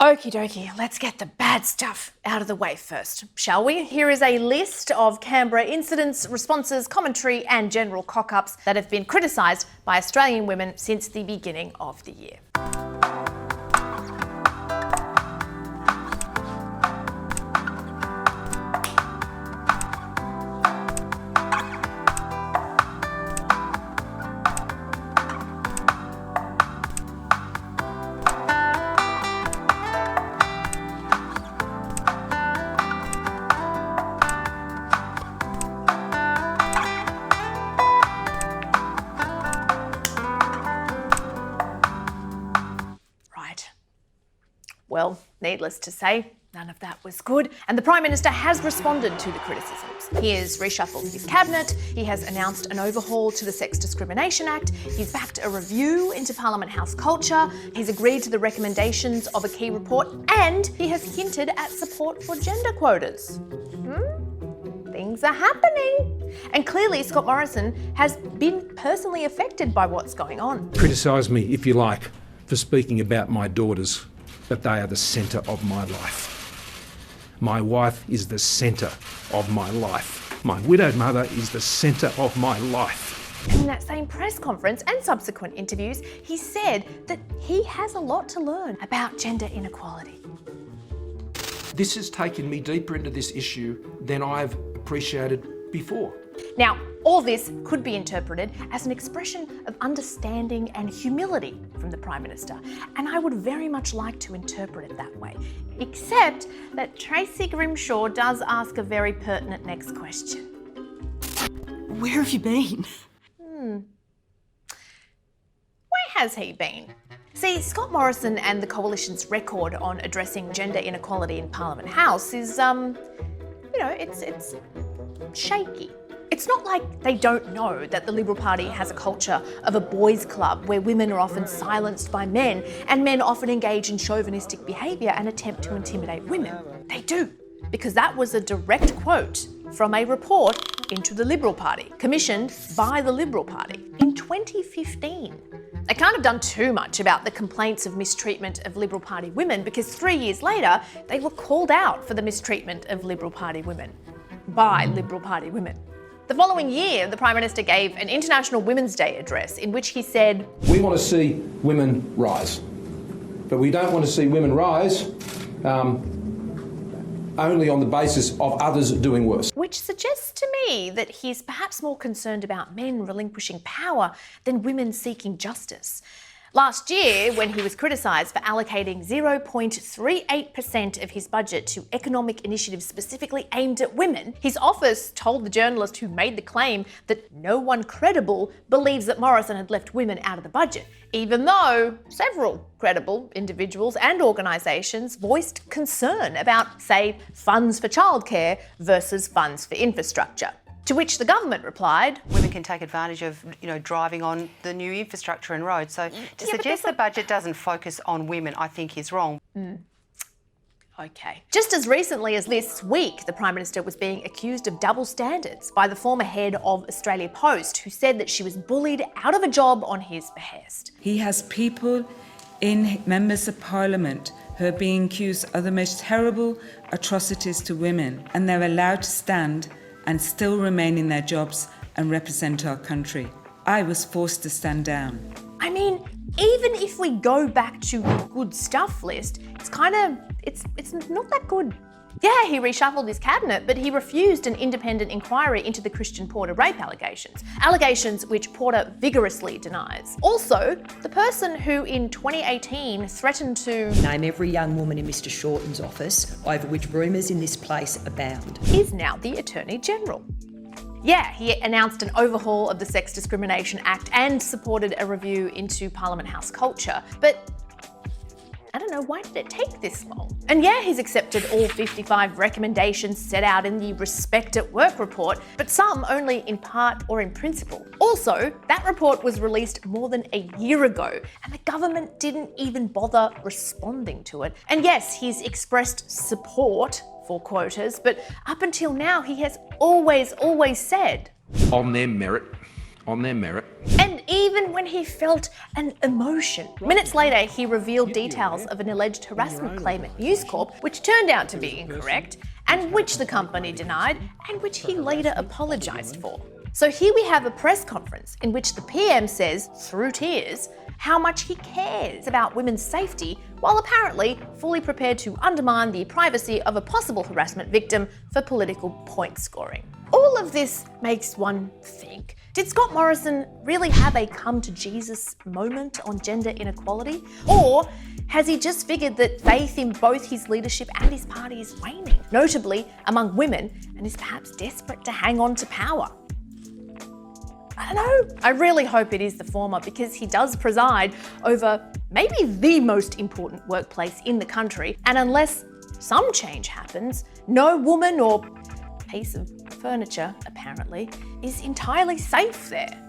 Okie dokie, let's get the bad stuff out of the way first, shall we? Here is a list of Canberra incidents, responses, commentary and general cock-ups that have been criticised by Australian women since the beginning of the year. Well, needless to say, none of that was good, and the Prime Minister has responded to the criticisms. He has reshuffled his cabinet, he has announced an overhaul to the Sex Discrimination Act, he's backed a review into Parliament House culture, he's agreed to the recommendations of a key report, and he has hinted at support for gender quotas. Things are happening. And clearly Scott Morrison has been personally affected by what's going on. Criticise me, if you like, for speaking about my daughters, but they are the centre of my life. My wife is the centre of my life. My widowed mother is the centre of my life. In that same press conference and subsequent interviews, he said that he has a lot to learn about gender inequality. This has taken me deeper into this issue than I've appreciated before. Now, all this could be interpreted as an expression of understanding and humility from the Prime Minister, and I would very much like to interpret it that way. Except that Tracy Grimshaw does ask a very pertinent next question. Where have you been? Where has he been? See, Scott Morrison and the Coalition's record on addressing gender inequality in Parliament House is, it's shaky. It's not like they don't know that the Liberal Party has a culture of a boys' club where women are often silenced by men and men often engage in chauvinistic behaviour and attempt to intimidate women. They do, because that was a direct quote from a report into the Liberal Party, commissioned by the Liberal Party in 2015. They can't have done too much about the complaints of mistreatment of Liberal Party women because 3 years later, they were called out for the mistreatment of Liberal Party women by Liberal Party women. The following year, the Prime Minister gave an International Women's Day address in which he said, We want to see women rise, but we don't want to see women rise only on the basis of others doing worse. Which suggests to me that he's perhaps more concerned about men relinquishing power than women seeking justice. Last year, when he was criticised for allocating 0.38% of his budget to economic initiatives specifically aimed at women, his office told the journalist who made the claim that no one credible believes that Morrison had left women out of the budget, even though several credible individuals and organisations voiced concern about, say, funds for childcare versus funds for infrastructure. To which the government replied, Women can take advantage of, driving on the new infrastructure and roads. So to suggest the budget doesn't focus on women, I think is wrong. Okay. Just as recently as this week, the Prime Minister was being accused of double standards by the former head of Australia Post, who said that she was bullied out of a job on his behest. He has people in members of Parliament who are being accused of the most terrible atrocities to women, and they're allowed to stand and still remain in their jobs and represent our country. I was forced to stand down. I mean, even if we go back to the good stuff list, it's not that good. Yeah, he reshuffled his cabinet, but he refused an independent inquiry into the Christian Porter rape allegations which Porter vigorously denies. Also, the person who in 2018 threatened to name every young woman in Mr Shorten's office over which rumours in this place abound is now the Attorney General. Yeah, he announced an overhaul of the Sex Discrimination Act and supported a review into Parliament House culture, but I don't know, why did it take this long? And yeah, he's accepted all 55 recommendations set out in the Respect at Work report, but some only in part or in principle. Also, that report was released more than a year ago, and the government didn't even bother responding to it. And yes, he's expressed support for quotas, but up until now, he has always said, On their merit, on their merit. And even when he felt an emotion. Minutes later, he revealed details of an alleged harassment claim at News Corp, which turned out to be incorrect, and which the company denied, and which he later apologised for. So here we have a press conference in which the PM says, through tears, how much he cares about women's safety, while apparently fully prepared to undermine the privacy of a possible harassment victim for political point scoring. All of this makes one think, did Scott Morrison really have a come to Jesus moment on gender inequality? Or has he just figured that faith in both his leadership and his party is waning, notably among women, and is perhaps desperate to hang on to power? I don't know. I really hope it is the former, because he does preside over maybe the most important workplace in the country, and unless some change happens, no woman or piece of furniture, apparently, is entirely safe there.